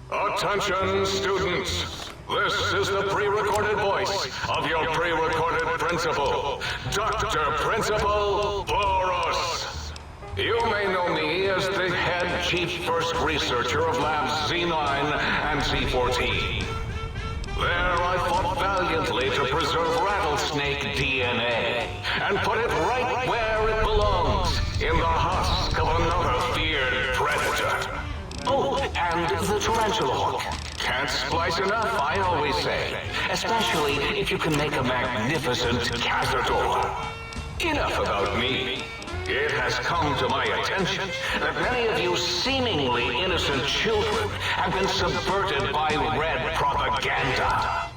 Attention, students. This is the pre-recorded voice of your pre-recorded principal, Dr. Principal Boros. You may know me as the head chief first researcher of Labs Z9 and Z14. There I fought valiantly to preserve rattlesnake DNA and put it right where it belongs, in the husk of another feared predator. Oh, and the tarantula hook. Can't splice enough, I always say. Especially if you can make a magnificent cazador. Enough about me. It has come to my attention that many of you seemingly innocent children have been subverted by red propaganda.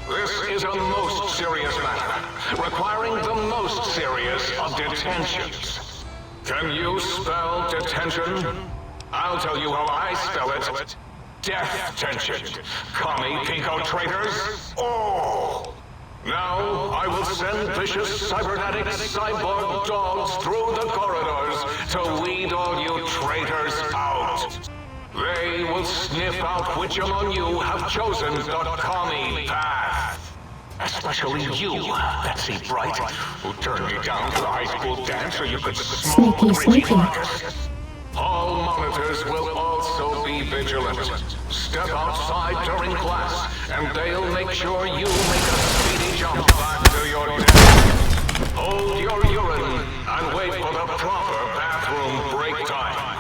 This is a most serious matter, requiring the most serious of detentions. Can you spell detention? I'll tell you how I spell it. Death tension. Commie pinko traitors. Oh! Now, I will send vicious cybernetic cyborg dogs through the corridors to weed all you traitors out. They will sniff out which among you have chosen the commie path. Especially you, Betsy Bright, who turned me down to the high school dance so you could smoke Richie Marcus. All monitors will also be vigilant. Step outside during class, and they'll make sure you make a speedy jump back to your desk. Hold your urine and wait for the proper bathroom break time.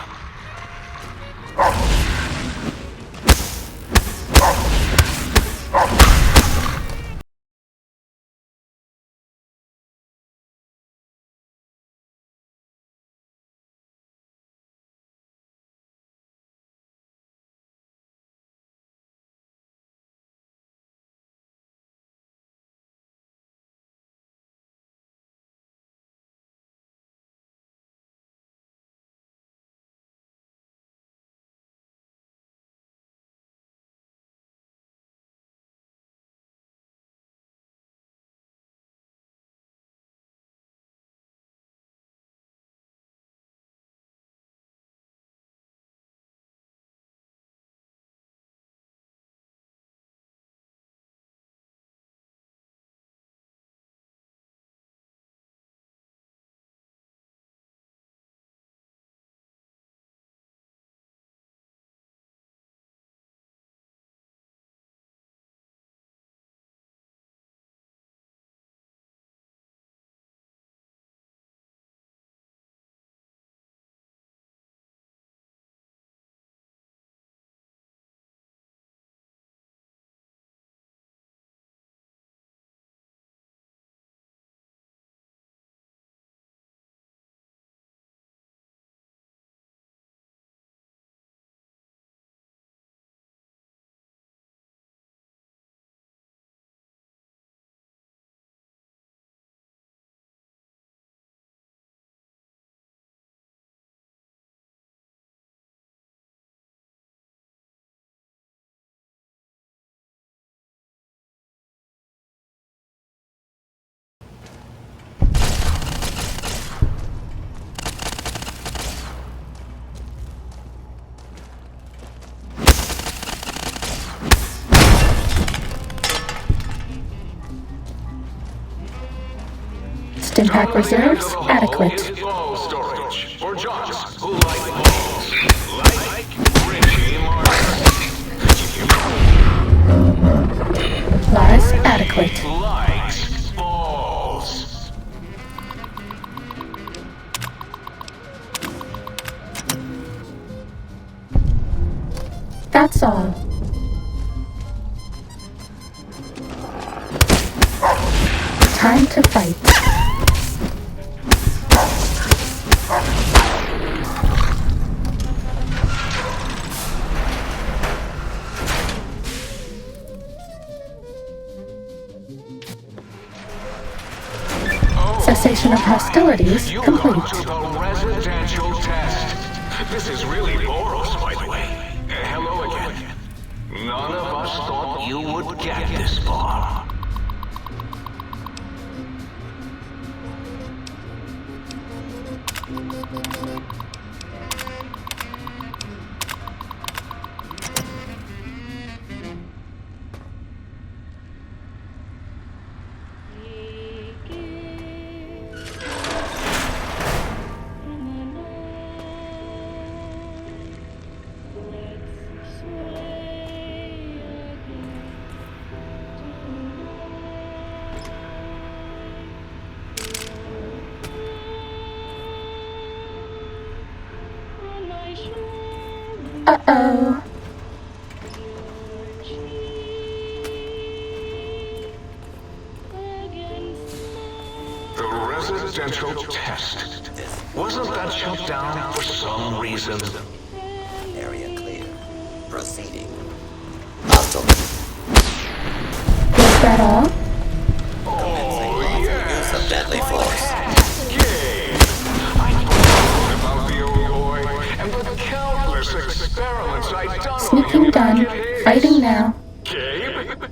Stimpack reserves adequate. Ball storage for jocks who like balls, like Richie Martin. Lies adequate. Likes balls. That's all. Time to fight. Cessation of hostilities complete. To the residential test. This is really Boros, by the way. Hello again. None of us thought you would get this far. Uh-oh. The residential test. Wasn't that shut down for some reason? Area clear. Proceeding. Hostile. Is that all? Use of deadly force. I forgot about the old boy and the countless experiments I've done on Sneaking him done. back at his. Fighting now. Gabe? Gabe!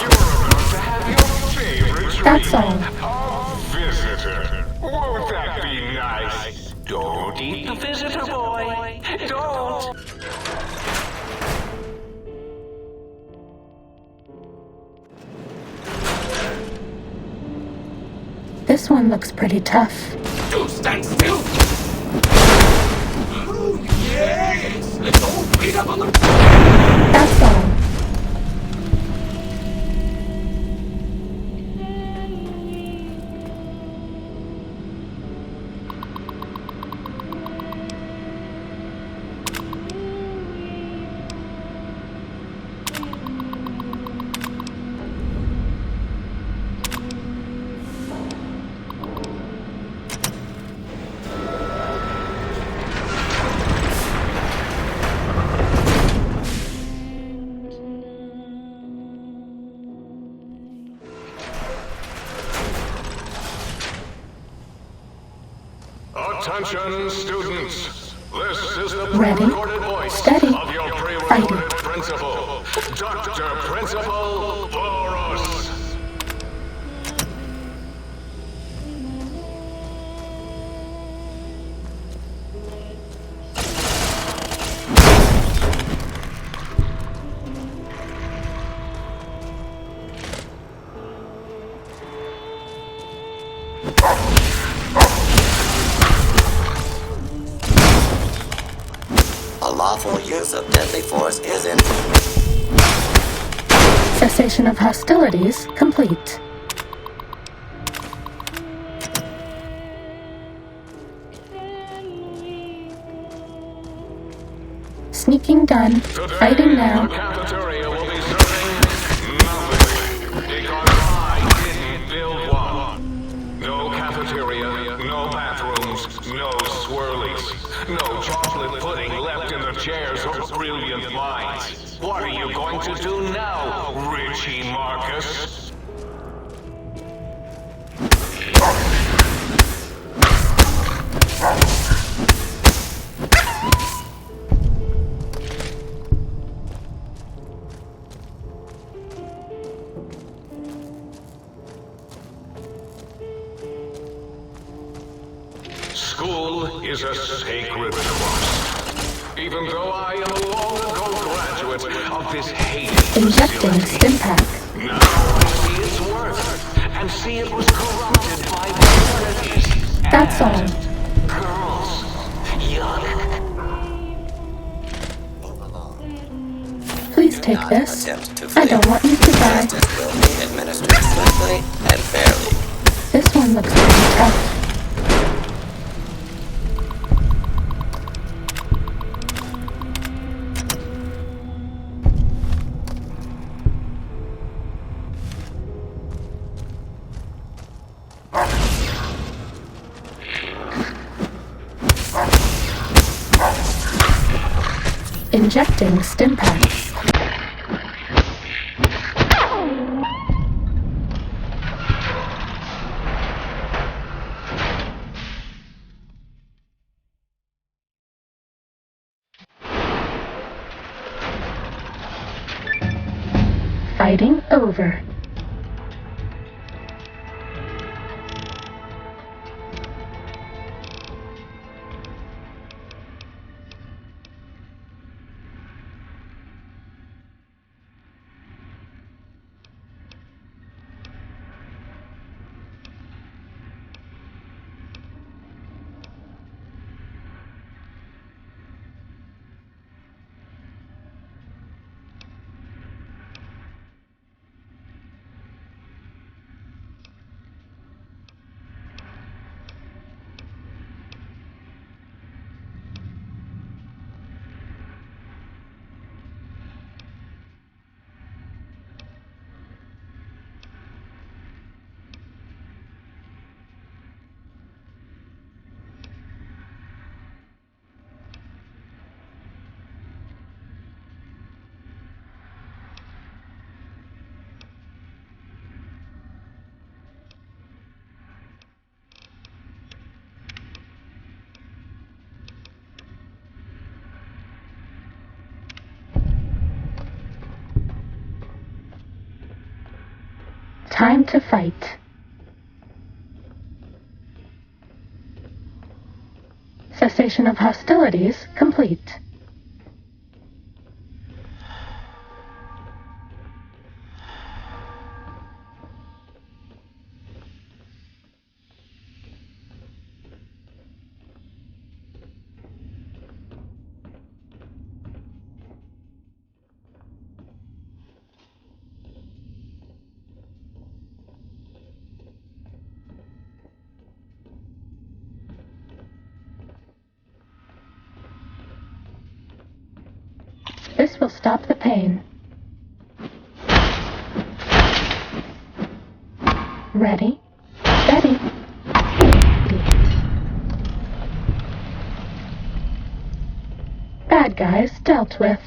You're about to have your favorite treat. That's all. A visitor. Won't that be nice? Don't eat the visitor, boy. Don't. This one looks pretty tough. Do stand still! Oh, yes! Let's all beat up on the... That's all. Attention, students. This is the Ready, pre-recorded voice steady, of your fighting. pre-recorded principal, Dr. Principal Boros. A lawful use of deadly force is in. Cessation of hostilities complete. Sneaking done. Fighting The now. cafeteria will be serving nothing because I didn't build one. No cafeteria, no bathrooms, no swirlies, no chocolate pudding left in the chairs of brilliant minds. What are you going to do now, Richie Marcus? School is a sacred trust. Even though I am a long ago graduate of this hated Injecting facility, Stimpack. now I see its its worth and see it was corrupted by fraternities. That's all. Girls. Yuck. Please Do take not this. attempt to I flee. don't want you to die. Justice will be administered swiftly and fairly. This one looks pretty tough. Injecting Stimpack. Fighting over. Time to fight. Cessation of hostilities complete. This will stop the pain. Ready, steady. Bad guys dealt with.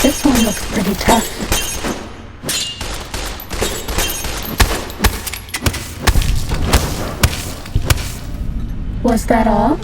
This one looks pretty tough. Was that all?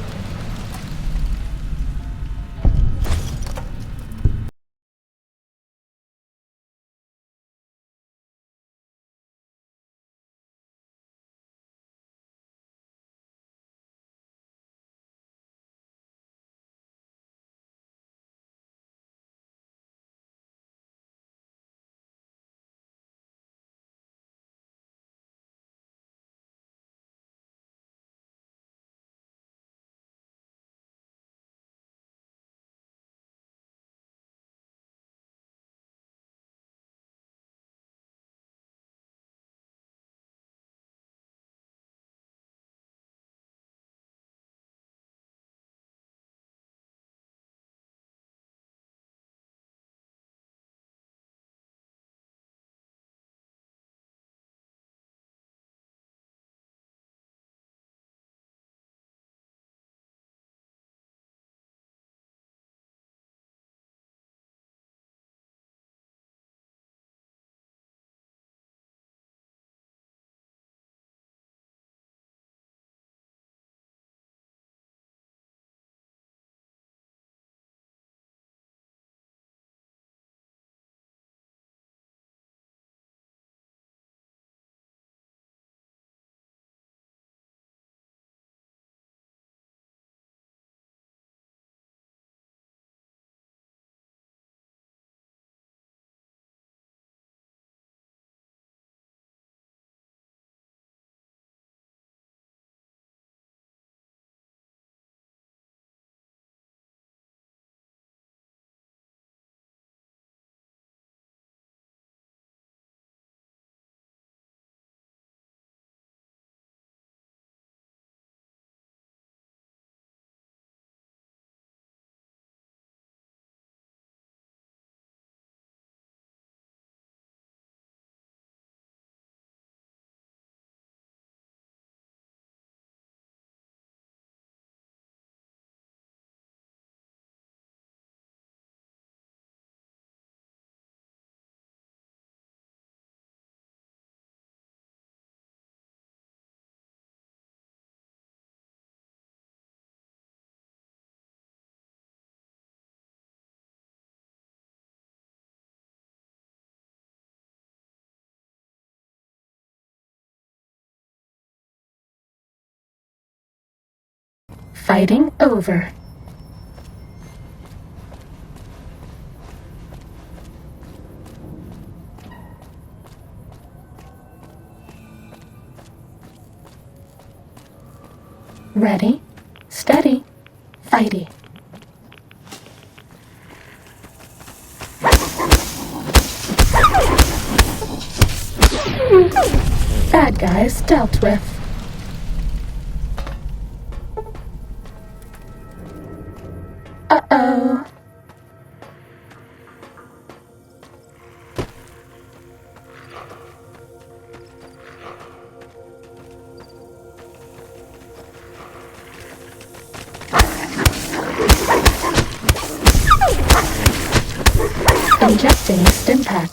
Fighting over. Ready, steady, fighty. Bad guys dealt with. Uh-oh. Injecting Stimpack.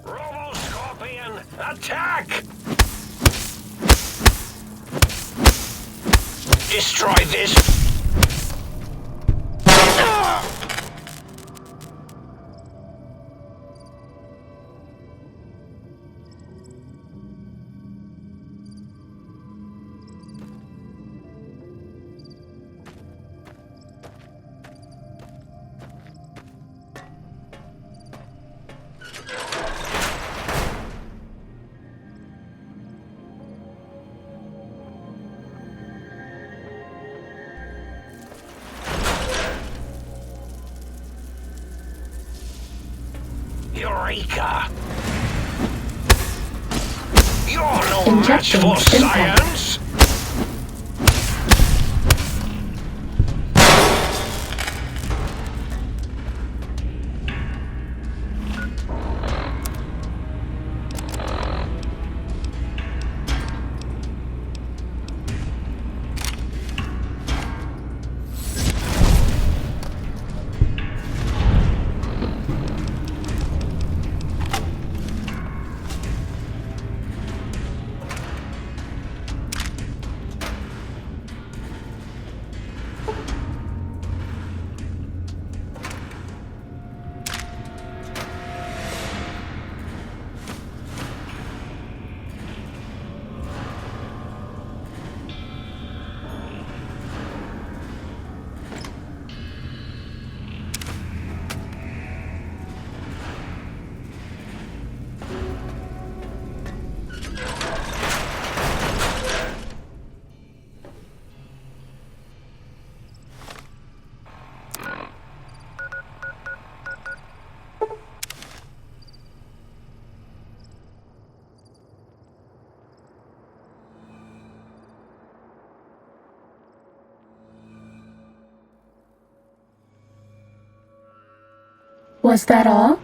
Robo-Scorpion, attack! Destroy this. Eureka! You're no match Injecting for Stimpack. science! Was that all?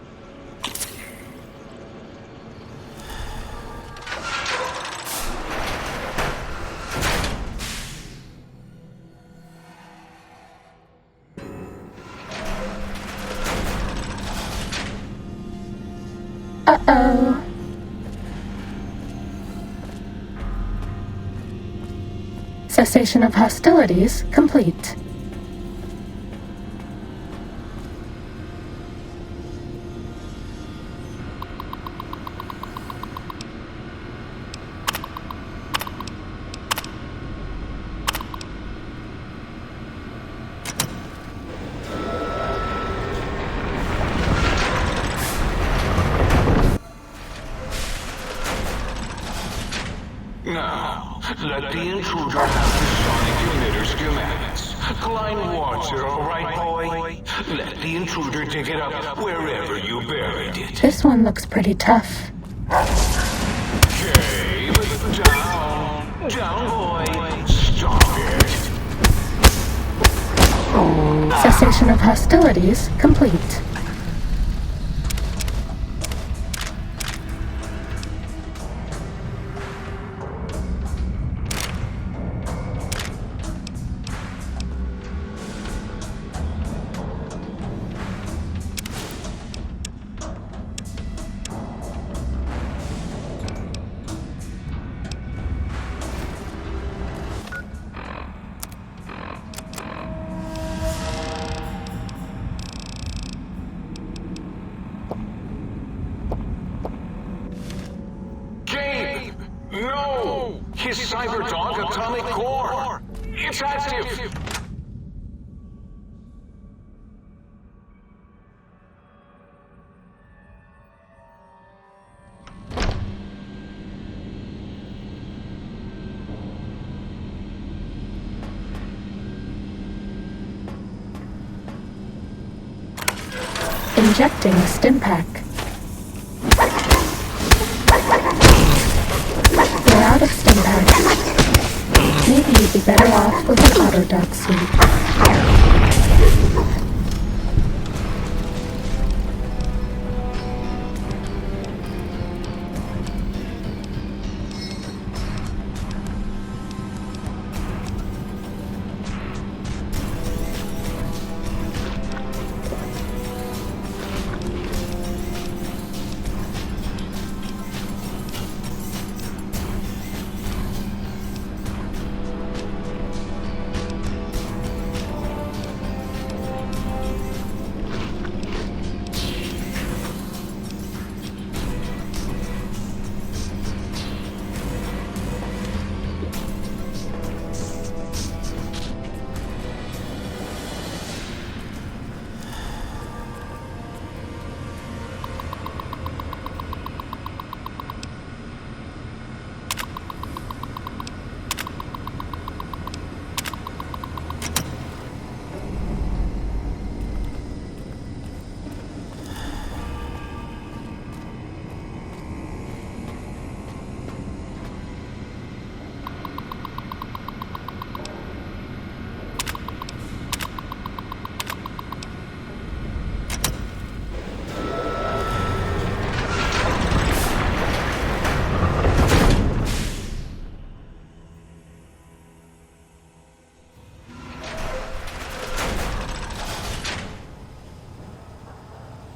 Uh-oh. Cessation of hostilities complete. Now, let the intruder have the sonic emitter schematics. Klein water, all right, boy? Let the intruder dig it up wherever you buried it. This one looks pretty tough. Cave, down, down, boy. Stop it. Cessation of hostilities complete. Gabe! No! His Cyberdog atomic core! It's active! Injecting Stimpak. We're out of Stimpak. Maybe you'd be better off with an Autodoc suit.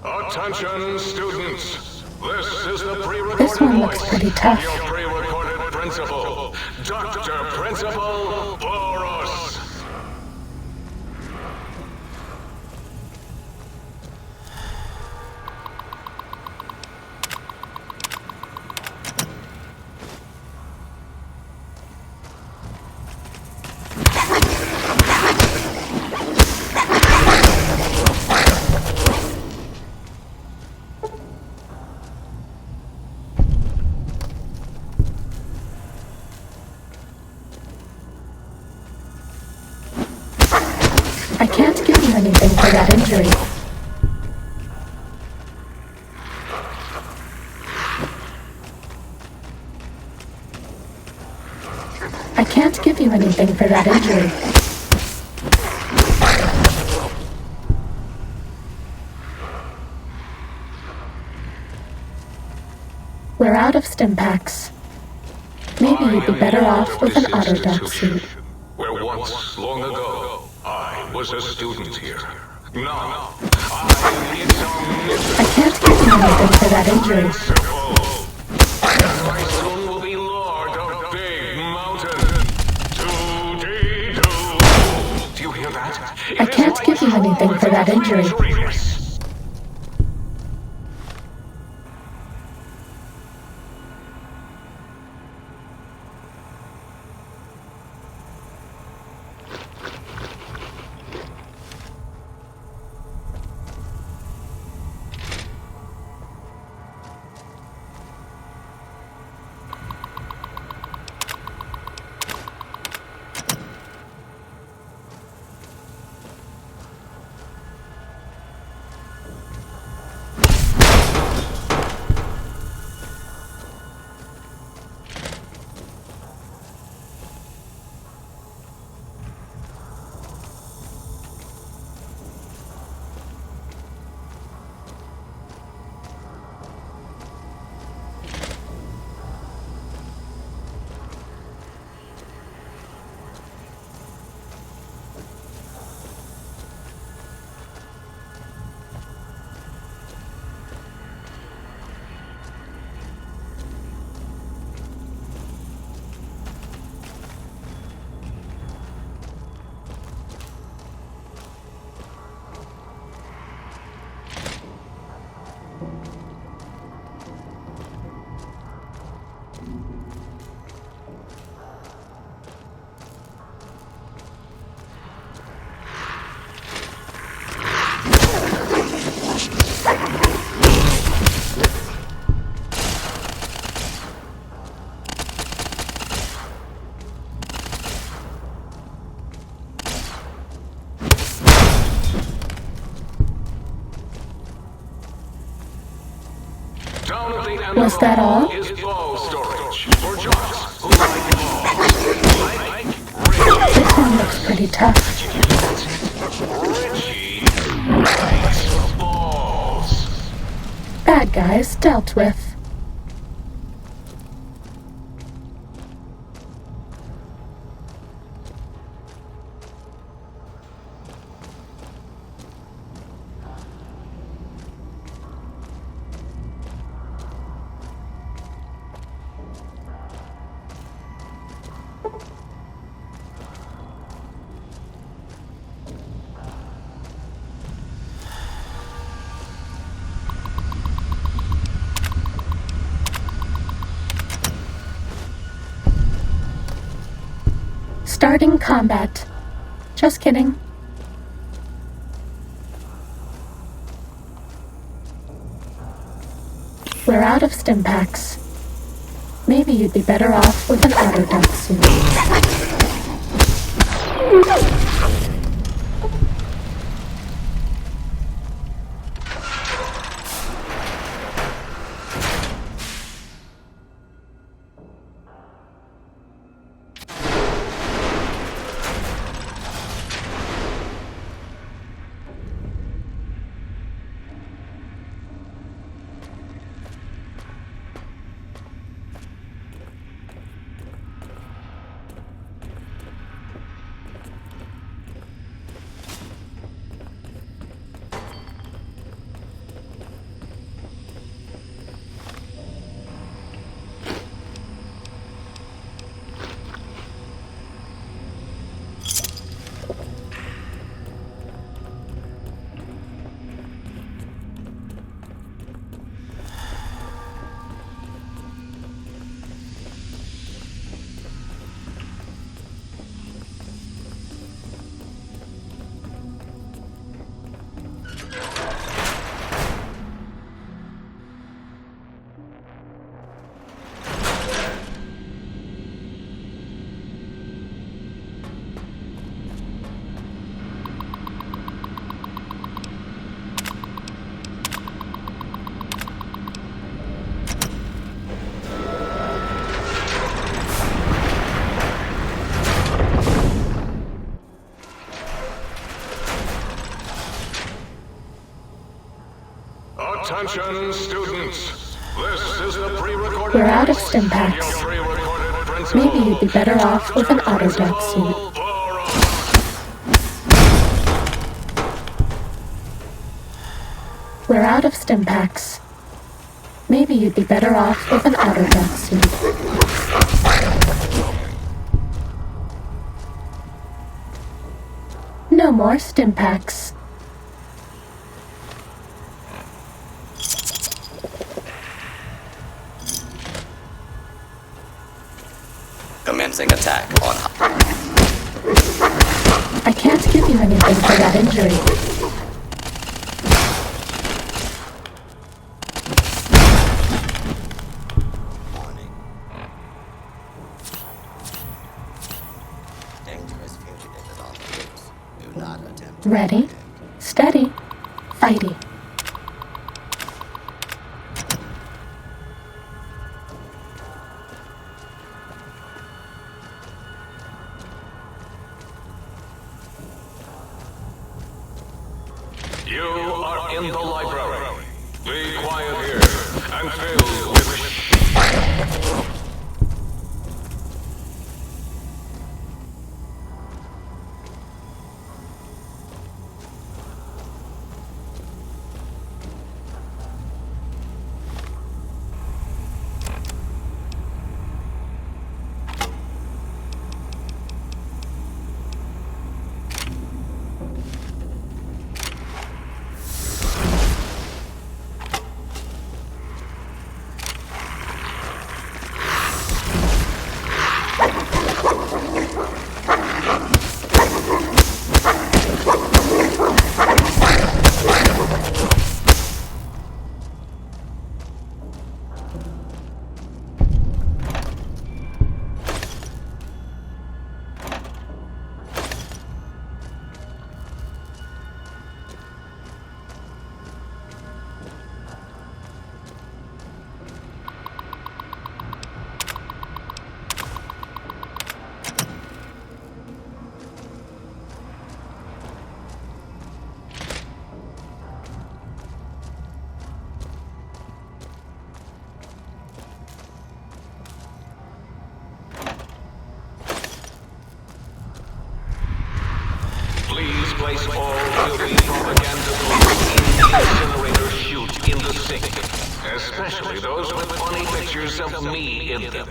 Attention, students. This is the pre-recorded This one looks voice pretty of tough. your pre-recorded principal, Dr. Principal Boros. I can't give you anything for that injury. I can't give you anything for that injury. We're out of Stimpaks. Maybe you'd be better off with an Autodoc suit. Where once, long ago, I was a student here. Now, I need some I can't give you anything for that injury. principal. And I soon will be Lord of Big Mountain. 2D2. Do you hear that? I can't give you anything for that injury. Was that all? Is ball storage for jocks who like This one looks pretty tough. Richie likes balls. Bad guys dealt with. Starting combat. Just kidding. We're out of stim packs. Maybe you'd be better off with an autoduck suit. Attention, students. This is the pre-recorded We're out of voice stim packs. your pre-recorded principal, Maybe you'd be better off with an autoduck suit. Boros. We're out of stim packs. Maybe you'd be better off with an autoduck suit. No more stim packs. Commencing attack on. I can't give you anything for that injury. Warning. Dangerous fugitive is on the loose. Do not attempt. Ready, steady, fighty. You are in the library. Be quiet here and filled with UV propaganda in the incinerator chute in the sink. Especially those with funny pictures of me in them.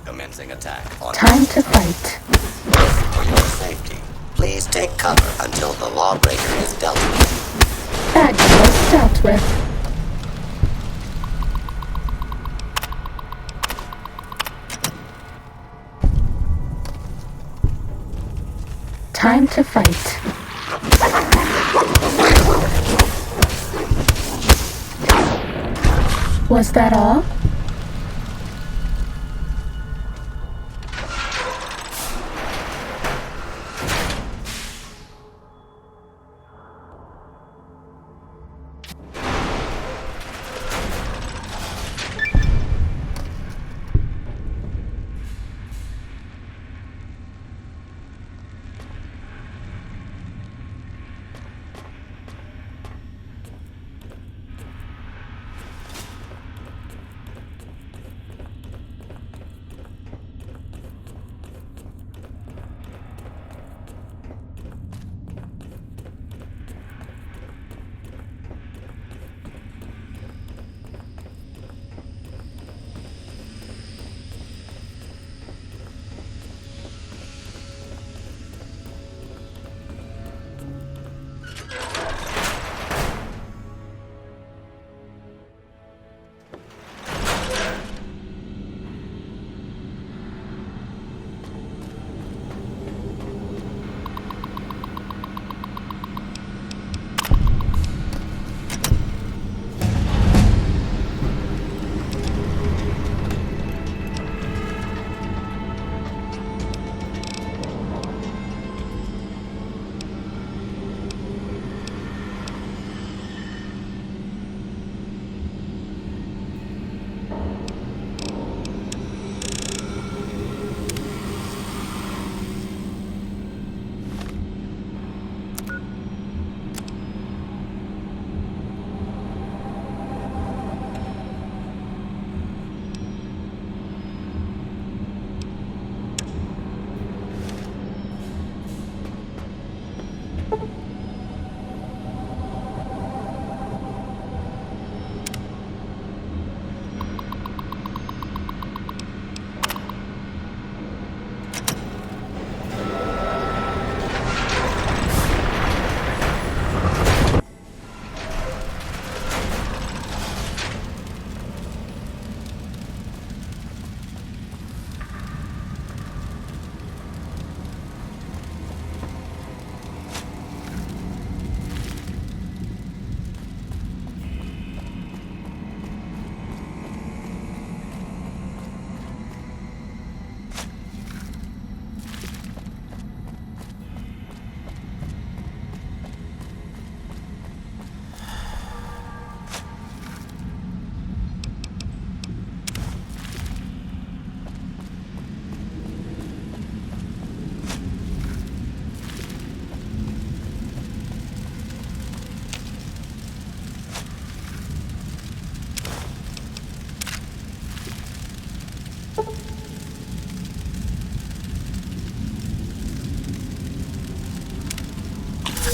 Commencing attack on Time to fight. for your safety. Please take cover until the lawbreaker is dealt with. Bad guys dealt with. Time to fight. Was that all?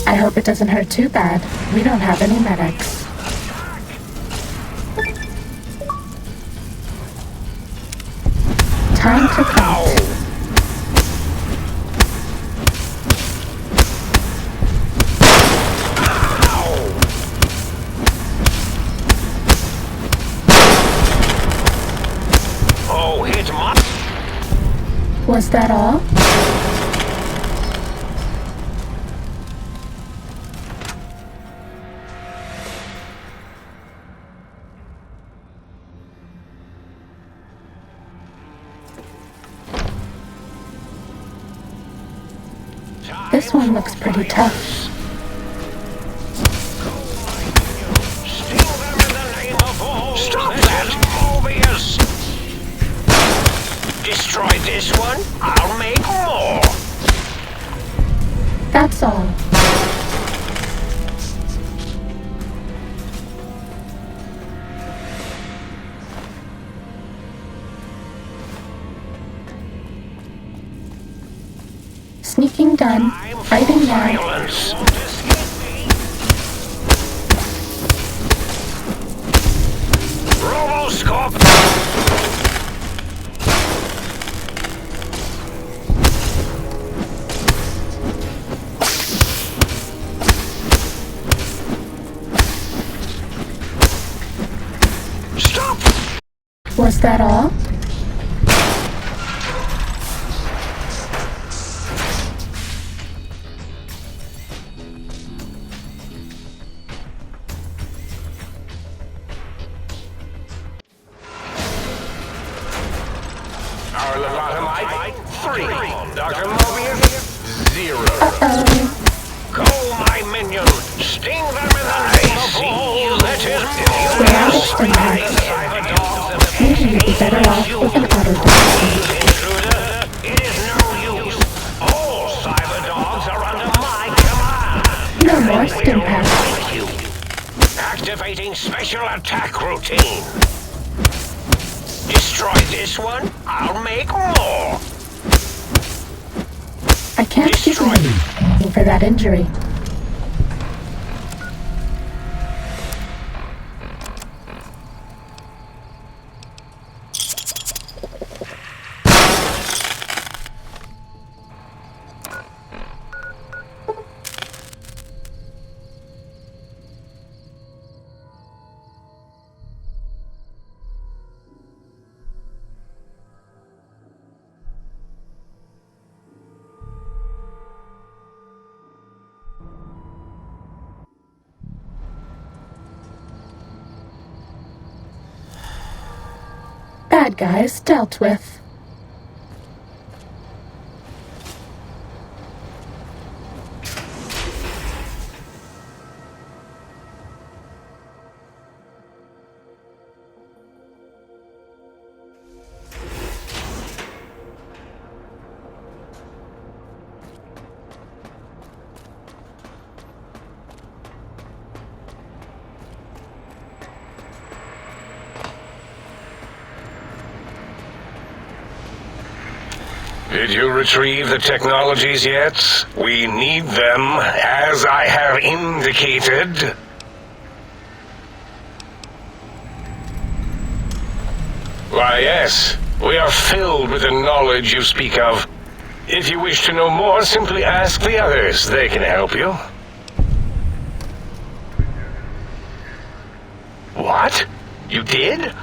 I hope it doesn't hurt too bad. We don't have any medics. Time to fight. Oh, hit my... Was that all? This one looks pretty tough. Steal them in the name of all. Stop that, Mobius! Destroy this one, I'll make more. That's all. done. Fighting now. Violence. Roboscope. Stop! Was that all? Our lobotomite, 3. Dr. Mobius, 0. Go, my minion! Sting them in the name of all that is Maybe you'd be better off with an autodoxy. Intruder, it is no use. All cyber dogs are under my command. No more stim packs. Activating special attack routine. Destroy this one, I'll make more. I can't give you anything for that injury. Bad guys dealt with. Did you retrieve the technologies yet? We need them, as I have indicated. Why, yes. We are filled with the knowledge you speak of. If you wish to know more, simply ask the others. They can help you. What? You did?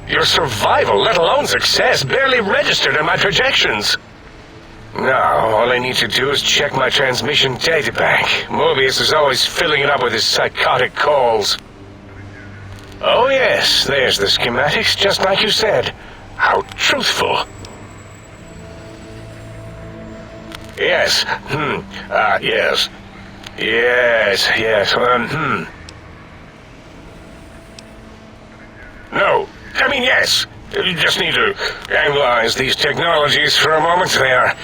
Your survival, let alone success, barely registered in my projections. Now, all I need to do is check my transmission databank. Mobius is always filling it up with his psychotic calls. Oh yes, there's the schematics, just like you said. How truthful. Yes, yes. Yes, No, I mean yes. You just need to analyze these technologies for a moment. They are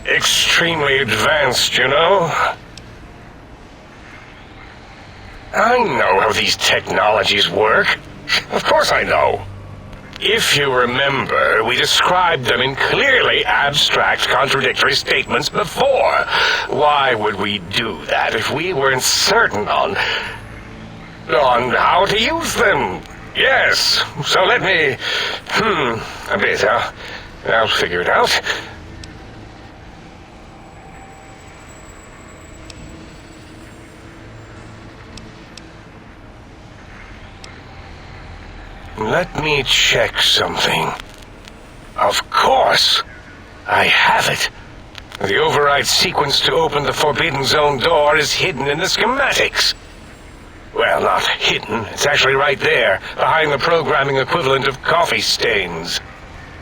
extremely advanced, you know? I know how these technologies work. Of course I know. If you remember, we described them in clearly abstract, contradictory statements before. Why would we do that if we weren't certain on how to use them? Yes, so let me... a bit, I'll figure it out. Let me check something. Of course, I have it. The override sequence to open the Forbidden Zone door is hidden in the schematics. Well, not hidden. It's actually right there, behind the programming equivalent of coffee stains.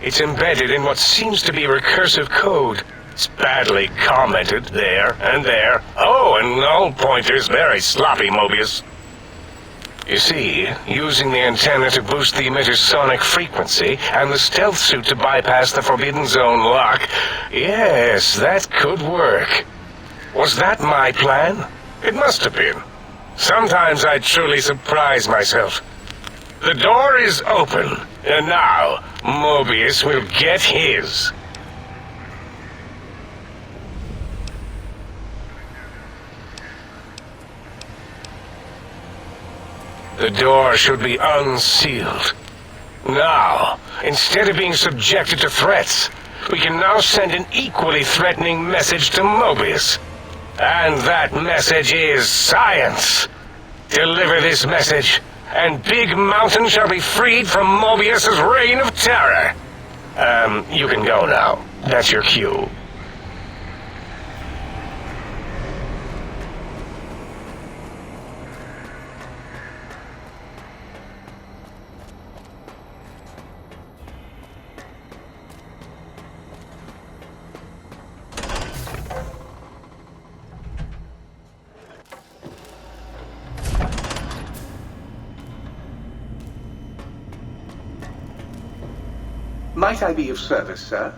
It's embedded in what seems to be recursive code. It's badly commented there and there. Oh, and null pointers very sloppy, Mobius. You see, using the antenna to boost the emitter's sonic frequency and the stealth suit to bypass the Forbidden Zone lock, yes, that could work. Was that my plan? It must have been. Sometimes I truly surprise myself. The door is open, and now Mobius will get his. The door should be unsealed. Now, instead of being subjected to threats, we can now send an equally threatening message to Mobius. And that message is science. Deliver this message, and Big Mountain shall be freed from Mobius's reign of terror. You can go now. That's your cue. Might I be of service, sir?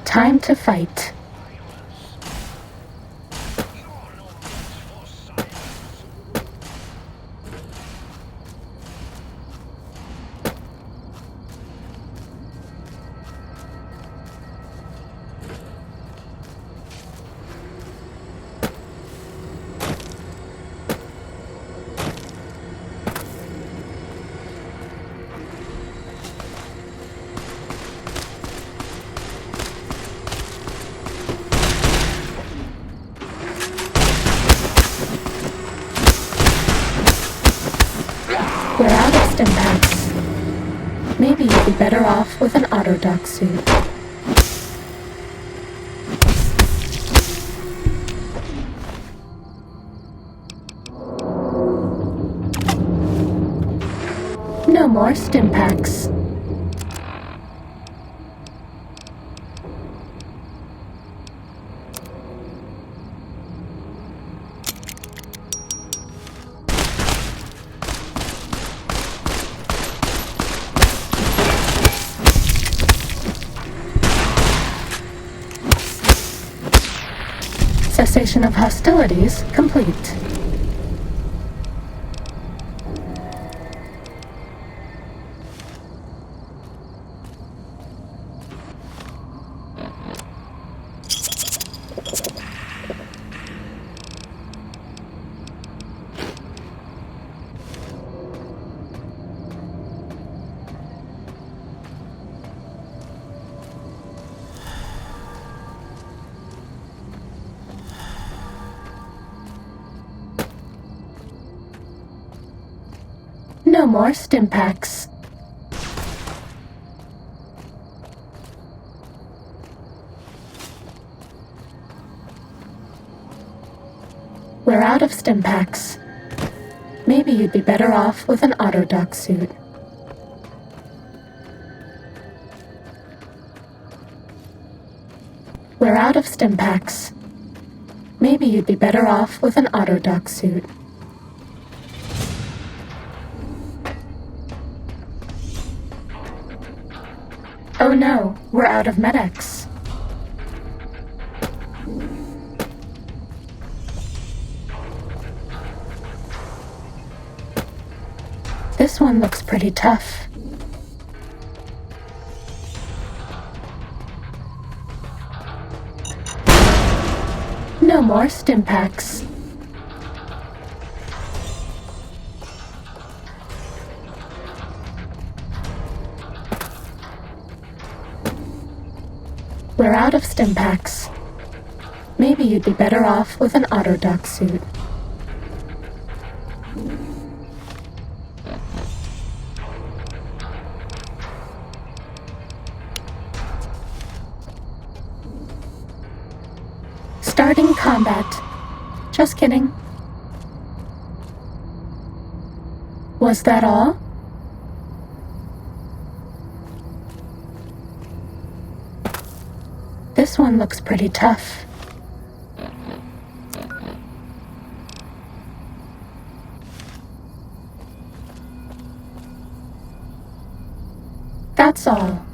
Time to fight. We're out of stim packs. Maybe you'd be better off with an Autodoc suit. No more stim packs. Cessation of hostilities complete. No more stim packs. We're out of stim packs. Maybe you'd be better off with an Autodoc suit. We're out of stim packs. Maybe you'd be better off with an Autodoc suit. Oh no, we're out of medics. This one looks pretty tough. No more stim packs. We're out of stim packs. Maybe you'd be better off with an Autodoc suit. Starting combat. Just kidding. Was that all? This one looks pretty tough. That's all.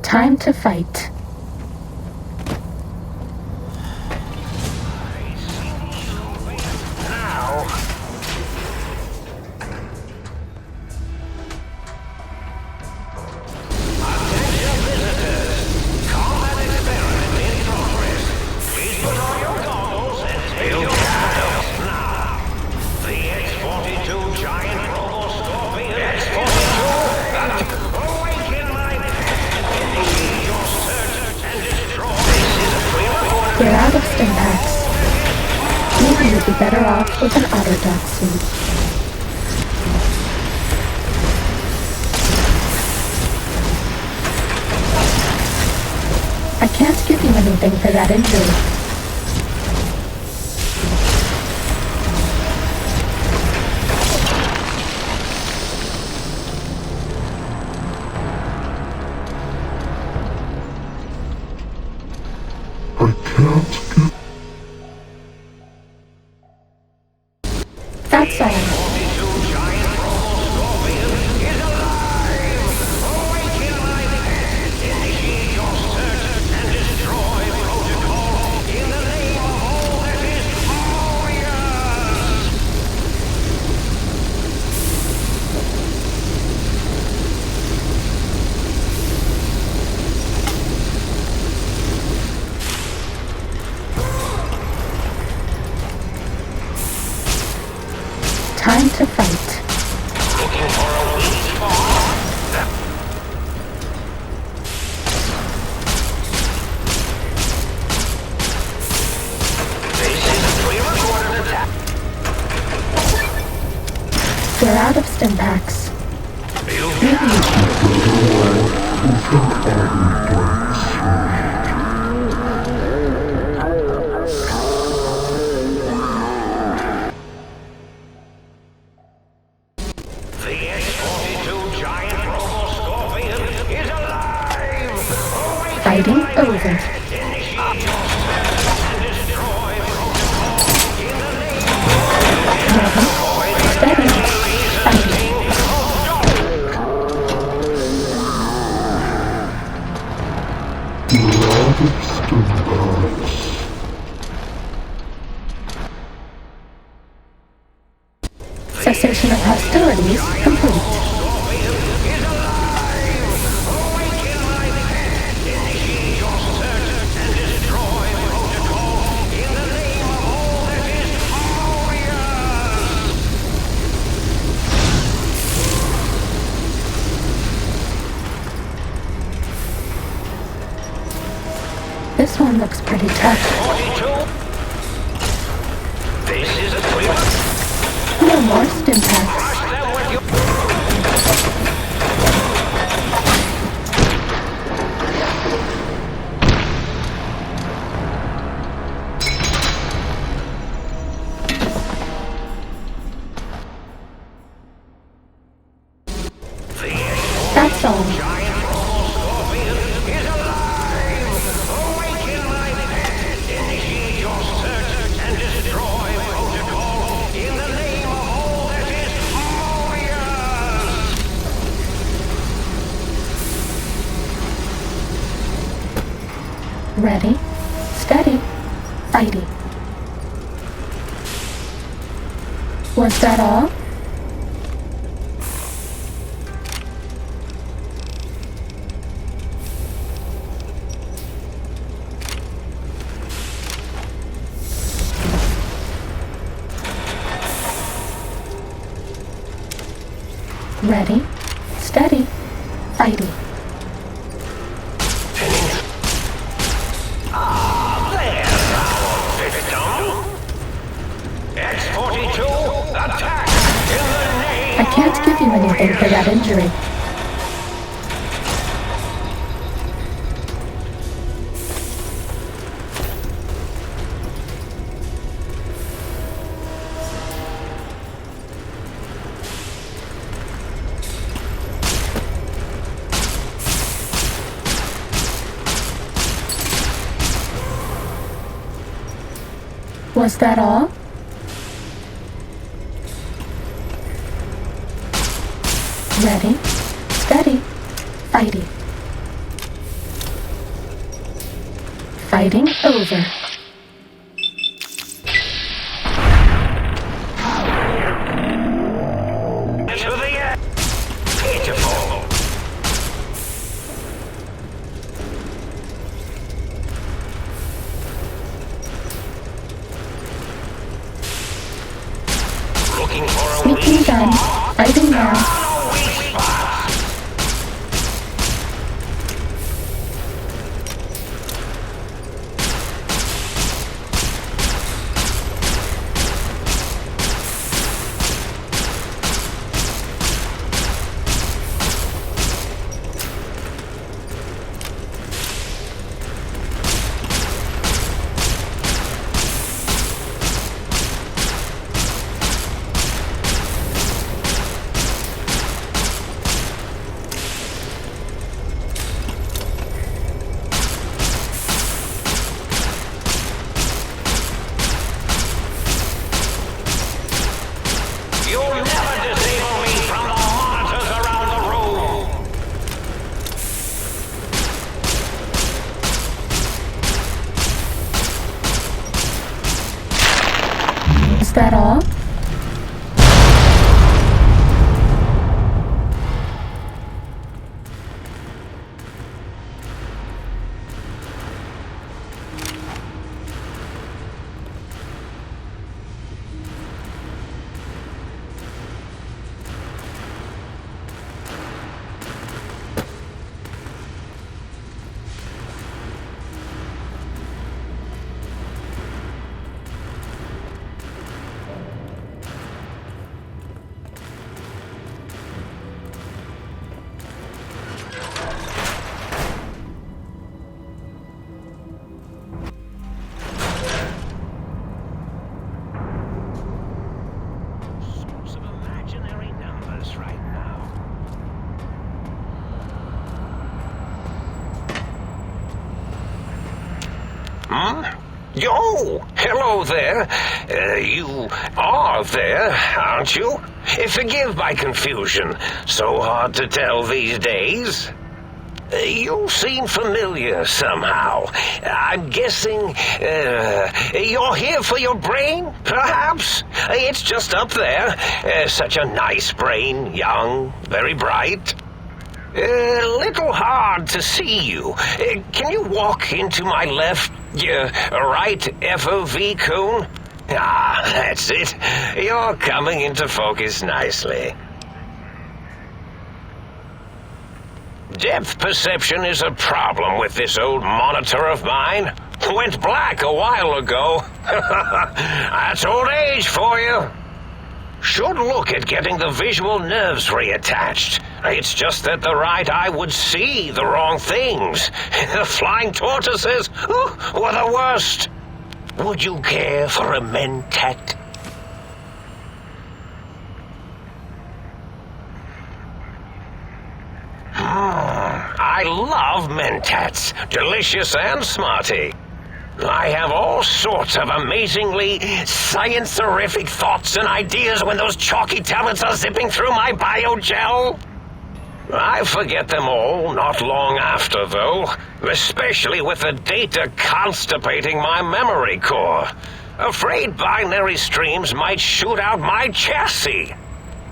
Time to fight. We're out of stim packs. Maybe you'd be better off with an Autodoc suit. I can't give you anything for that injury. That's all. Time to fight. Looking for a weak spot? This is a pre-recorded attack. We're out of stim packs. The X-42 giant robo-scorpion is alive! Fighting over. Ready, steady, fighting. Cessation of hostilities complete. This one looks pretty tough. This is a clear. No more stim packs. That's all. Ready, steady, fighting. Was that all? Ready, steady, fighting. There's our victim. X-42, attack in the name. I can't give you anything for that injury. Was that all? Ready, steady, fighting. Fighting over. To the end. Pitiful. Looking for a Sneaking weak gun, spot? fighting now. A weak spot. You'll never disable me from the monitors around the room. Is that all? Some imaginary numbers right now. Yo, hello there. You are there, aren't you? Forgive my confusion. So hard to tell these days. You seem familiar somehow. I'm guessing you're here for your brain, perhaps? It's just up there. Such a nice brain, young, very bright. Little hard to see you. Can you walk into my left, right FOV cone? Ah, that's it. You're coming into focus nicely. Depth perception is a problem with this old monitor of mine. Went black a while ago. That's old age for you. Should look at getting the visual nerves reattached. It's just that the right eye would see the wrong things. The flying tortoises were the worst. Would you care for a mentat? I love mentats. Delicious and smarty. I have all sorts of amazingly science-terrific thoughts and ideas when those chalky talents are zipping through my biogel. I forget them all not long after, though, especially with the data constipating my memory core. Afraid binary streams might shoot out my chassis.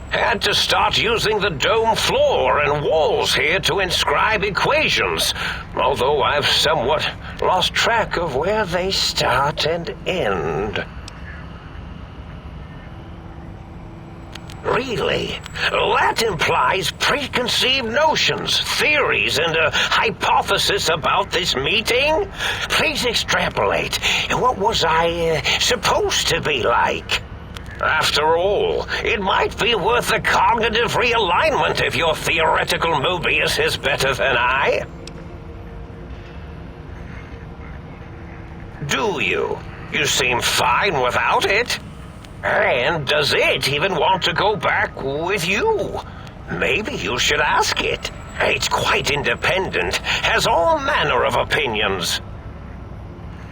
Had to start using the dome floor and walls here to inscribe equations, although I've somewhat lost track of where they start and end. Really? That implies preconceived notions, theories, and a hypothesis about this meeting? Please extrapolate. What was I supposed to be like? After all, it might be worth a cognitive realignment if your theoretical Mobius is better than I. Do you? You seem fine without it. And does it even want to go back with you? Maybe you should ask it. It's quite independent, has all manner of opinions.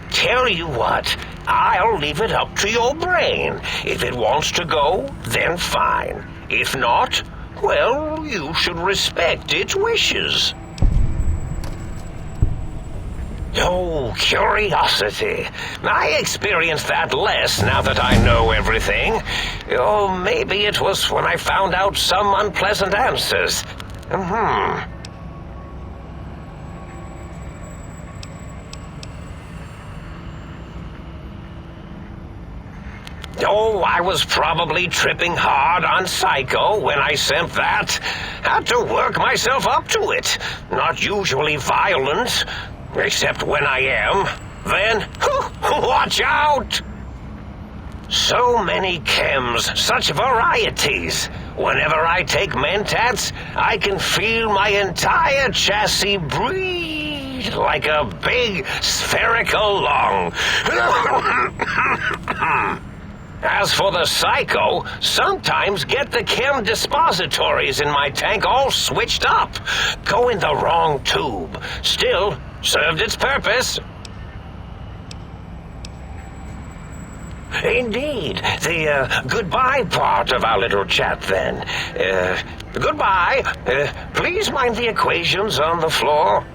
Tell you what, I'll leave it up to your brain. If it wants to go, then fine. If not, well, you should respect its wishes. Oh, curiosity. I experience that less now that I know everything. Oh, maybe it was when I found out some unpleasant answers. Oh, I was probably tripping hard on Psycho when I sent that. Had to work myself up to it. Not usually violent. Except when I am. Then, watch out! So many chems, such varieties. Whenever I take Mentats, I can feel my entire chassis breathe like a big spherical lung. As for the Psycho, sometimes get the chem dispositories in my tank all switched up. Go in the wrong tube. Still, served its purpose. Indeed. The goodbye part of our little chat, then. Goodbye. Please mind the equations on the floor.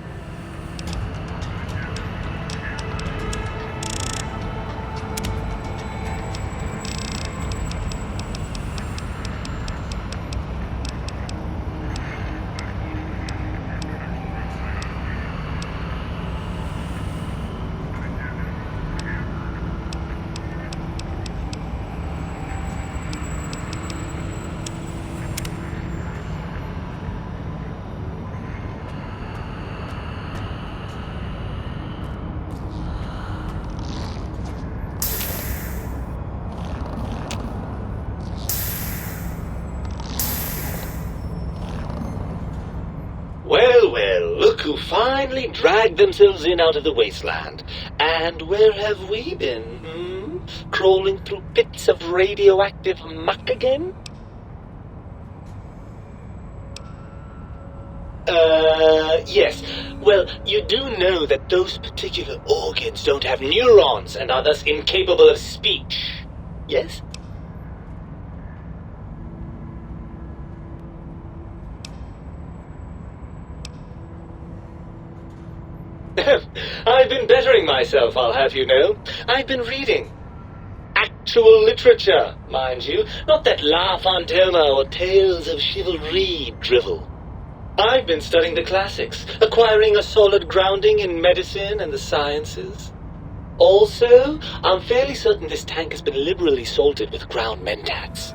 Well, look who finally dragged themselves in out of the wasteland. And where have we been, Crawling through pits of radioactive muck again? Yes. Well, you do know that those particular organs don't have neurons and are thus incapable of speech. Yes? I've been bettering myself, I'll have you know. I've been reading. Actual literature, mind you. Not that La Fontana or Tales of Chivalry drivel. I've been studying the classics, acquiring a solid grounding in medicine and the sciences. Also, I'm fairly certain this tank has been liberally salted with ground mentats.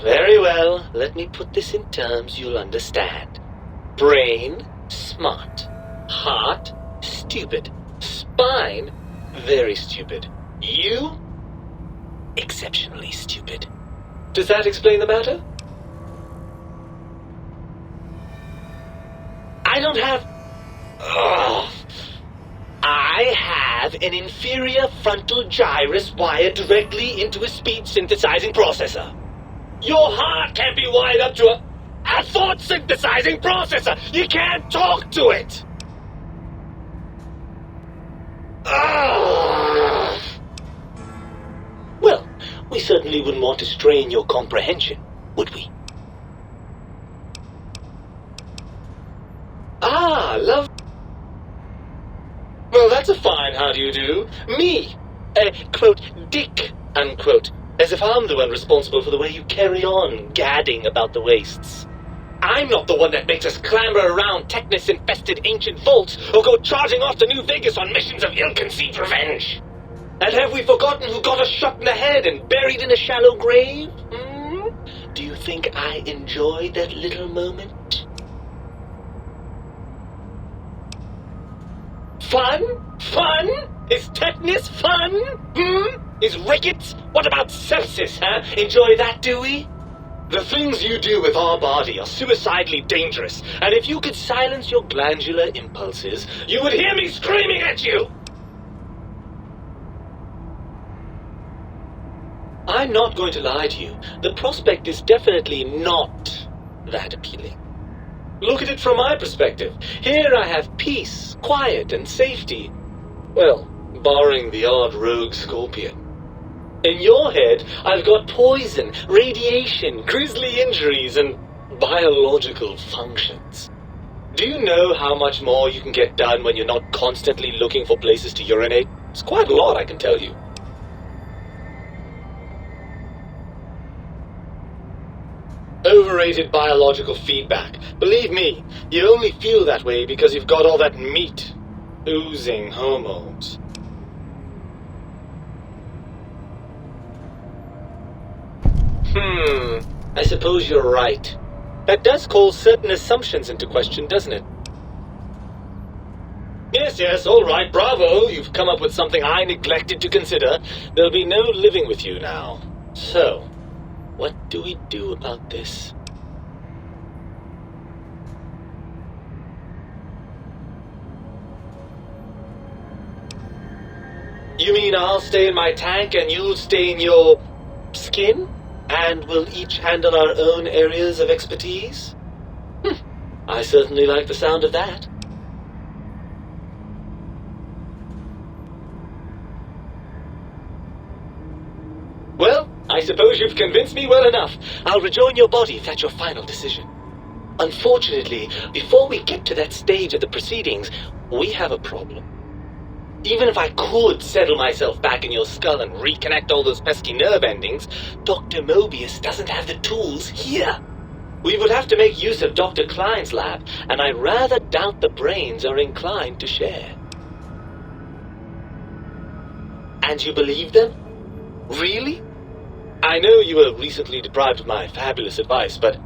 Very well, let me put this in terms you'll understand. Brain, smart. Heart, stupid. Spine, very stupid. You, exceptionally stupid. Does that explain the matter? I don't have... I have an inferior frontal gyrus wired directly into a speech synthesizing processor. Your heart can't be wired up to a thought synthesizing processor. You can't talk to it. Well, we certainly wouldn't want to strain your comprehension, would we? Love. Well, that's a fine how do you do. Me, quote, dick, unquote. As if I'm the one responsible for the way you carry on gadding about the wastes. I'm not the one that makes us clamber around Technus-infested ancient vaults or go charging off to New Vegas on missions of ill-conceived revenge. And have we forgotten who got us shot in the head and buried in a shallow grave? Do you think I enjoyed that little moment? Fun? Fun? Is tetanus fun? Is rickets? What about sepsis, huh? Enjoy that, do we? The things you do with our body are suicidally dangerous, and if you could silence your glandular impulses, you would hear me screaming at you! I'm not going to lie to you. The prospect is definitely not that appealing. Look at it from my perspective. Here I have peace, quiet, and safety. Well, barring the odd rogue scorpion. In your head, I've got poison, radiation, grisly injuries, and biological functions. Do you know how much more you can get done when you're not constantly looking for places to urinate? It's quite a lot, I can tell you. Overrated biological feedback. Believe me, you only feel that way because you've got all that meat. Oozing hormones. I suppose you're right. That does call certain assumptions into question, doesn't it? Yes, all right, bravo. You've come up with something I neglected to consider. There'll be no living with you now. So, what do we do about this? You mean I'll stay in my tank and you'll stay in your skin? And we'll each handle our own areas of expertise? I certainly like the sound of that. Well, I suppose you've convinced me well enough. I'll rejoin your body if that's your final decision. Unfortunately, before we get to that stage of the proceedings, we have a problem. Even if I could settle myself back in your skull and reconnect all those pesky nerve endings, Dr. Mobius doesn't have the tools here. We would have to make use of Dr. Klein's lab, and I rather doubt the brains are inclined to share. And you believe them? Really? I know you were recently deprived of my fabulous advice, but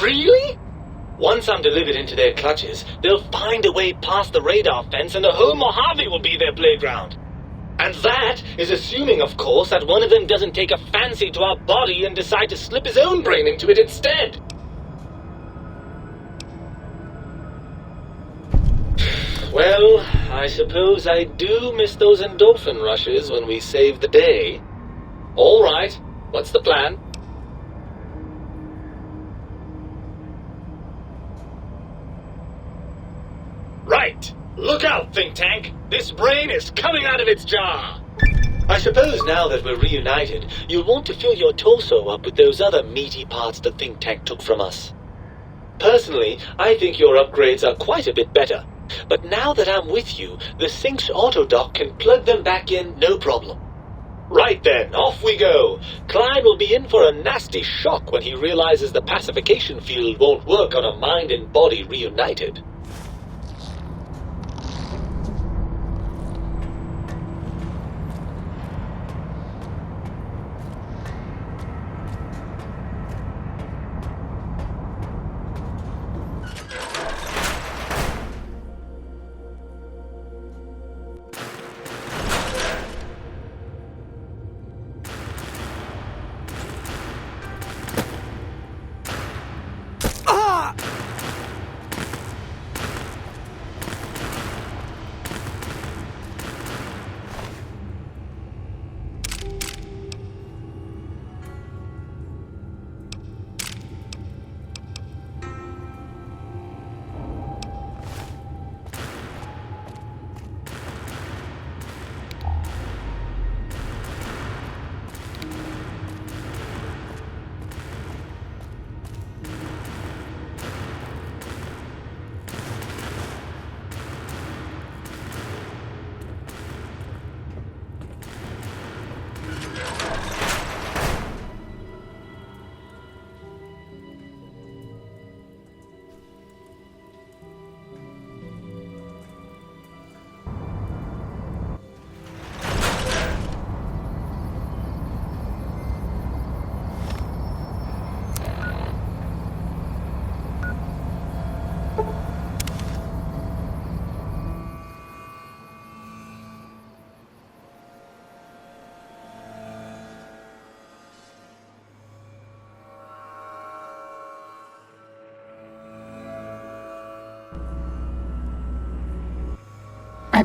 really? Once I'm delivered into their clutches, they'll find a way past the radar fence and the whole Mojave will be their playground. And that is assuming, of course, that one of them doesn't take a fancy to our body and decide to slip his own brain into it instead. Well, I suppose I do miss those endorphin rushes when we save the day. All right, what's the plan? Right! Look out, think tank! This brain is coming out of its jar! I suppose now that we're reunited, you'll want to fill your torso up with those other meaty parts the think tank took from us. Personally, I think your upgrades are quite a bit better. But now that I'm with you, the Sync's autodock can plug them back in no problem. Right then, off we go. Klein will be in for a nasty shock when he realizes the pacification field won't work on a mind and body reunited.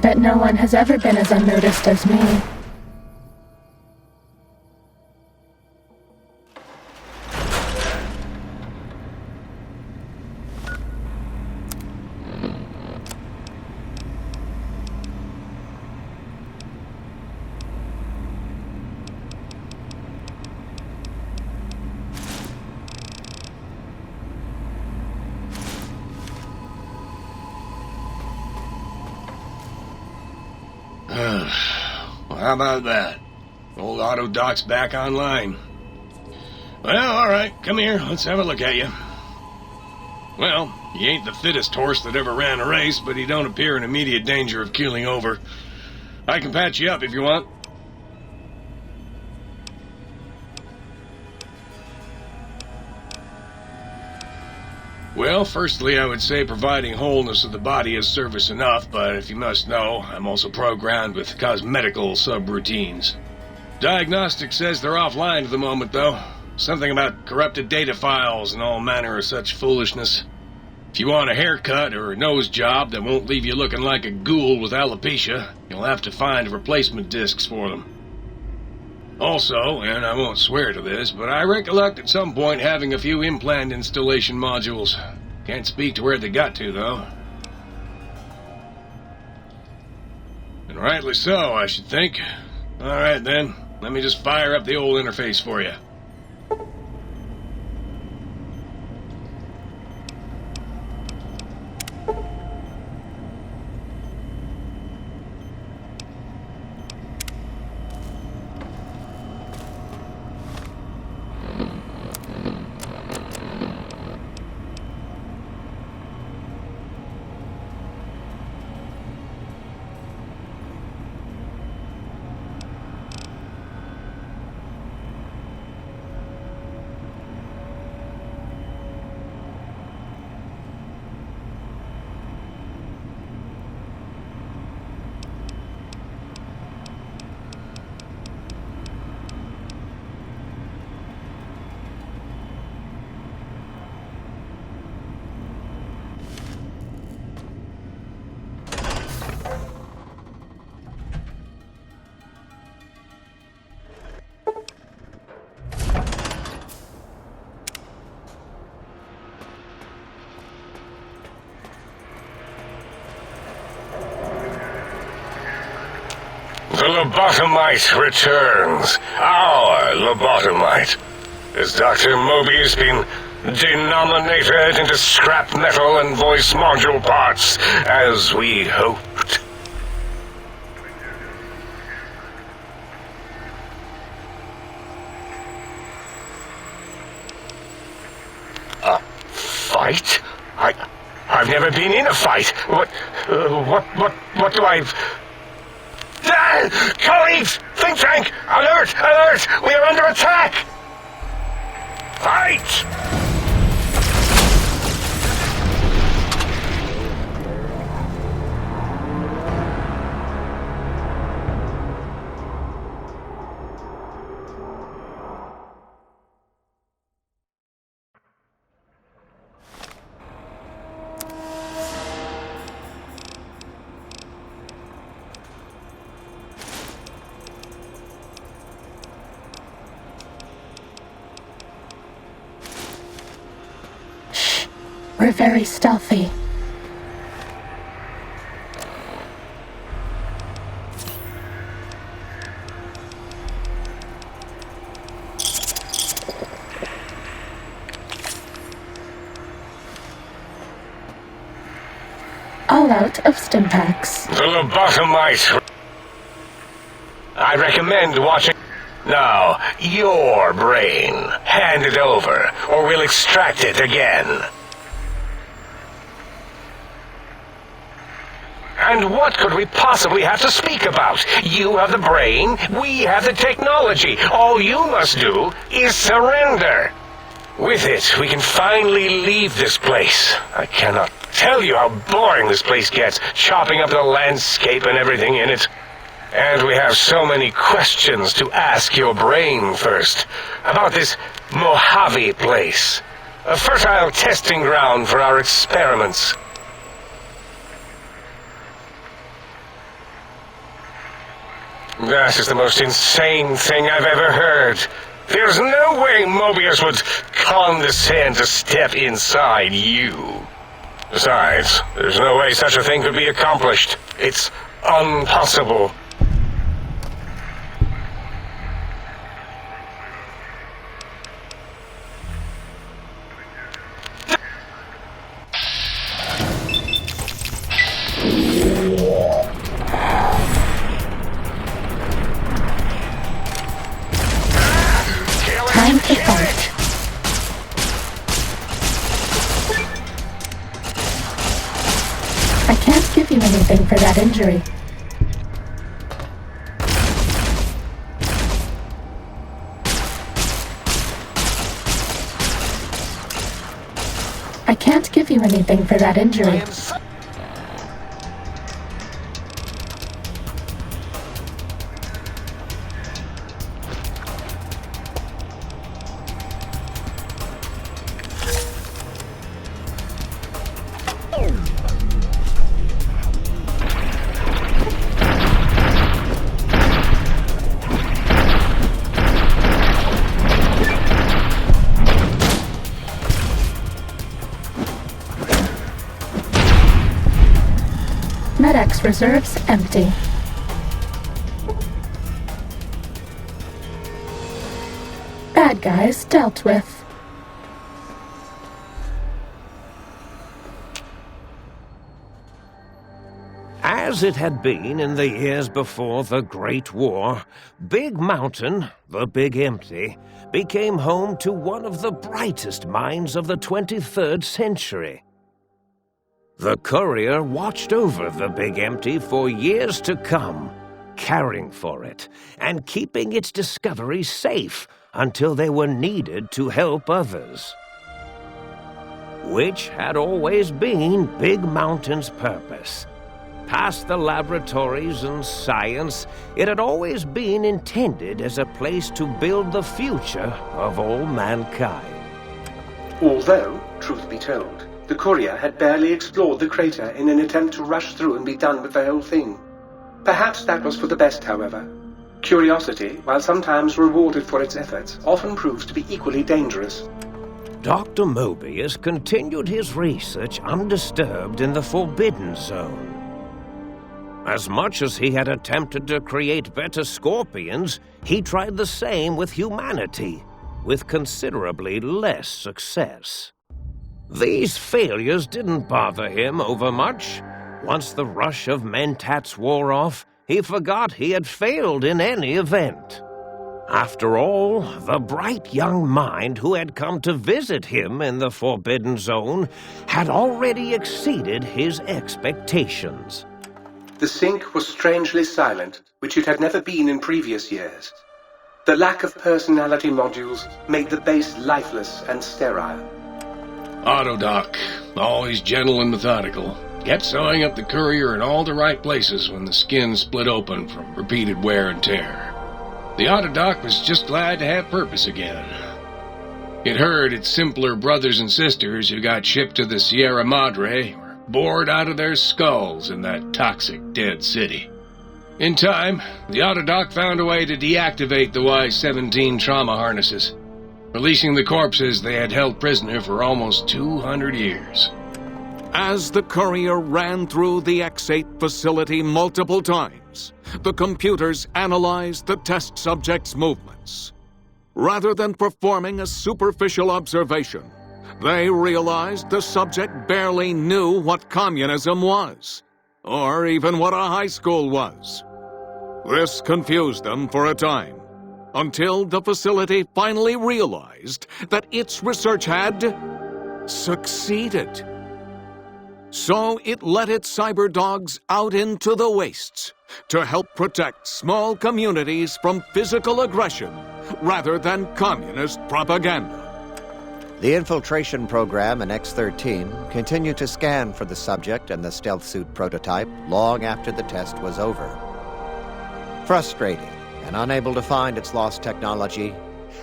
bet no one has ever been as unnoticed as me. Well, how about that? Old auto doc's back online. Well, alright, come here, let's have a look at you. Well, he ain't the fittest horse that ever ran a race, but he don't appear in immediate danger of keeling over. I can patch you up if you want. Well, firstly, I would say providing wholeness of the body is service enough, but if you must know, I'm also programmed with cosmetical subroutines. Diagnostics says they're offline at the moment, though. Something about corrupted data files and all manner of such foolishness. If you want a haircut or a nose job that won't leave you looking like a ghoul with alopecia, you'll have to find replacement discs for them. Also, and I won't swear to this, but I recollect at some point having a few implant installation modules. Can't speak to where they got to, though. And rightly so, I should think. Alright then, let me just fire up the old interface for you. The lobotomite returns. Our lobotomite. Has Dr. Mobius been denominated into scrap metal and voice module parts, as we hoped? A fight? I've never been in a fight. What do I... Colleagues! Think tank! Alert! Alert! We are under attack! Fight! We're very stealthy. All out of stim packs. The lobotomite. I recommend watching... Now, your brain. Hand it over, or we'll extract it again. And what could we possibly have to speak about? You have the brain, we have the technology. All you must do is surrender. With it, we can finally leave this place. I cannot tell you how boring this place gets, chopping up the landscape and everything in it. And we have so many questions to ask your brain first. About this Mojave place. A fertile testing ground for our experiments. That is the most insane thing I've ever heard. There's no way Mobius would condescend to step inside you. Besides, there's no way such a thing could be accomplished. It's impossible. Time to fight. I can't give you anything for that injury. I can't give you anything for that injury. Med-X reserves empty. Bad guys dealt with. As it had been in the years before the Great War, Big Mountain, the Big Empty, became home to one of the brightest minds of the 23rd century. The Courier watched over the Big Empty for years to come, caring for it and keeping its discoveries safe until they were needed to help others. Which had always been Big Mountain's purpose. Past the laboratories and science, it had always been intended as a place to build the future of all mankind. Although, truth be told, the Courier had barely explored the crater in an attempt to rush through and be done with the whole thing. Perhaps that was for the best, however. Curiosity, while sometimes rewarded for its efforts, often proves to be equally dangerous. Dr. Mobius continued his research undisturbed in the Forbidden Zone. As much as he had attempted to create better Scorpions, he tried the same with humanity, with considerably less success. These failures didn't bother him overmuch. Once the rush of Mentats wore off, he forgot he had failed in any event. After all, the bright young mind who had come to visit him in the Forbidden Zone had already exceeded his expectations. The sink was strangely silent, which it had never been in previous years. The lack of personality modules made the base lifeless and sterile. Autodoc, always gentle and methodical, kept sewing up the Courier in all the right places when the skin split open from repeated wear and tear. The Autodoc was just glad to have purpose again. It heard its simpler brothers and sisters who got shipped to the Sierra Madre were bored out of their skulls in that toxic, dead city. In time, the Autodoc found a way to deactivate the Y-17 trauma harnesses, releasing the corpses they had held prisoner for almost 200 years. As the Courier ran through the X8 facility multiple times, the computers analyzed the test subject's movements. Rather than performing a superficial observation, they realized the subject barely knew what communism was, or even what a high school was. This confused them for a time, until the facility finally realized that its research had succeeded. So it let its cyberdogs out into the wastes to help protect small communities from physical aggression rather than communist propaganda. The infiltration program in X-13 continued to scan for the subject and the stealth suit prototype long after the test was over. Frustrated and unable to find its lost technology,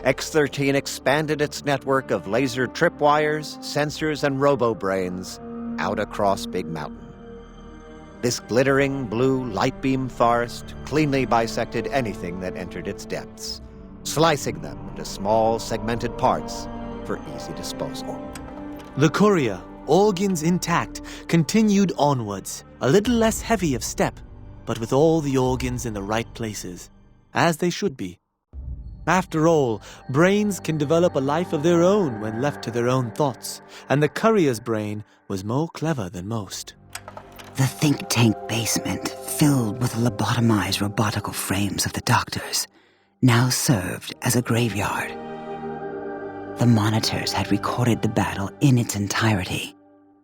X-13 expanded its network of laser tripwires, sensors, and robo-brains out across Big Mountain. This glittering blue light beam forest cleanly bisected anything that entered its depths, slicing them into small segmented parts for easy disposal. The courier, organs intact, continued onwards, a little less heavy of step, but with all the organs in the right places, as they should be. After all, brains can develop a life of their own when left to their own thoughts, and the courier's brain was more clever than most. The think tank basement, filled with the lobotomized robotical frames of the doctors, now served as a graveyard. The monitors had recorded the battle in its entirety,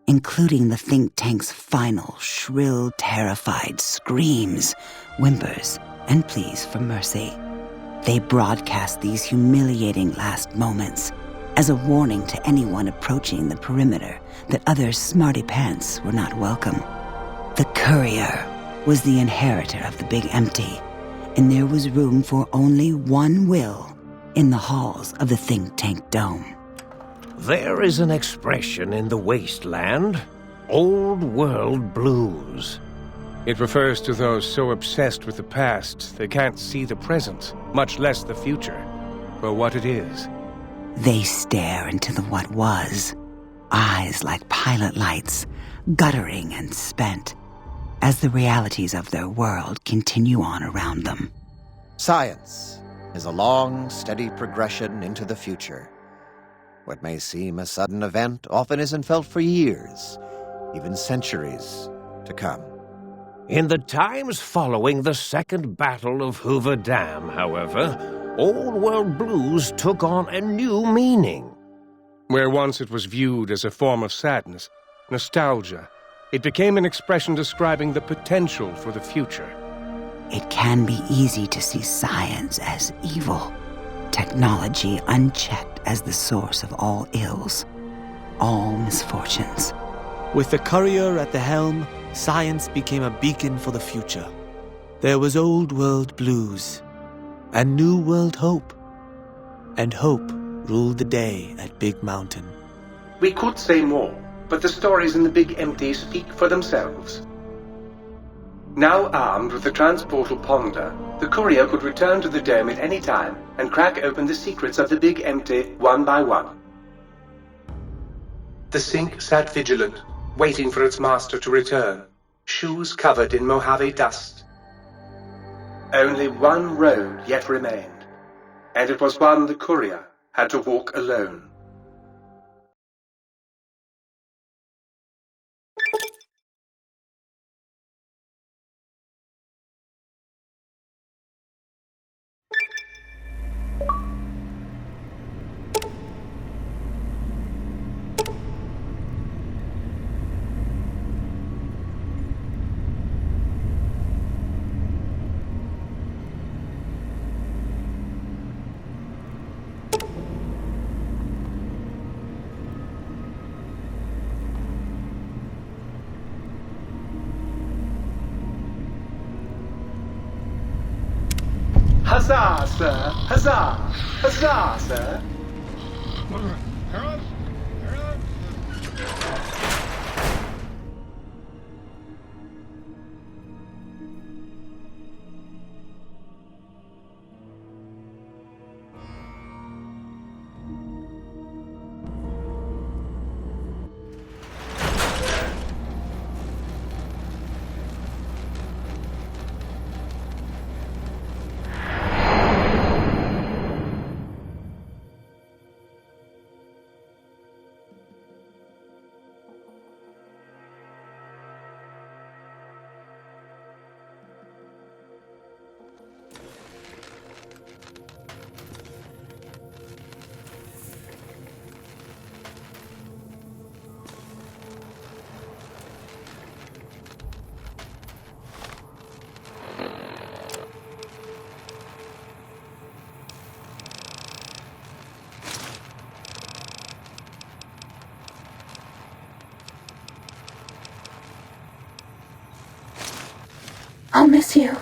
including the think tank's final, shrill, terrified screams, whimpers, and pleas for mercy. They broadcast these humiliating last moments as a warning to anyone approaching the perimeter that other smarty pants were not welcome. The courier was the inheritor of the Big Empty, and there was room for only one will in the halls of the think tank dome. There is an expression in the wasteland, old world blues. It refers to those so obsessed with the past they can't see the present, much less the future, for what it is. They stare into the what was, eyes like pilot lights, guttering and spent, as the realities of their world continue on around them. Science is a long, steady progression into the future. What may seem a sudden event often isn't felt for years, even centuries to come. In the times following the Second Battle of Hoover Dam, however, old world blues took on a new meaning. Where once it was viewed as a form of sadness, nostalgia, it became an expression describing the potential for the future. It can be easy to see science as evil, technology unchecked as the source of all ills, all misfortunes. With the courier at the helm, science became a beacon for the future. There was old world blues, and new world hope. And hope ruled the day at Big Mountain. We could say more, but the stories in the Big Empty speak for themselves. Now armed with the transportal Ponder, the courier could return to the dome at any time and crack open the secrets of the Big Empty one by one. The Sync sat vigilant, waiting for its master to return, shoes covered in Mojave dust. Only one road yet remained, and it was one the courier had to walk alone. Huzzah, sir! Huzzah! Huzzah, sir! I'll miss you.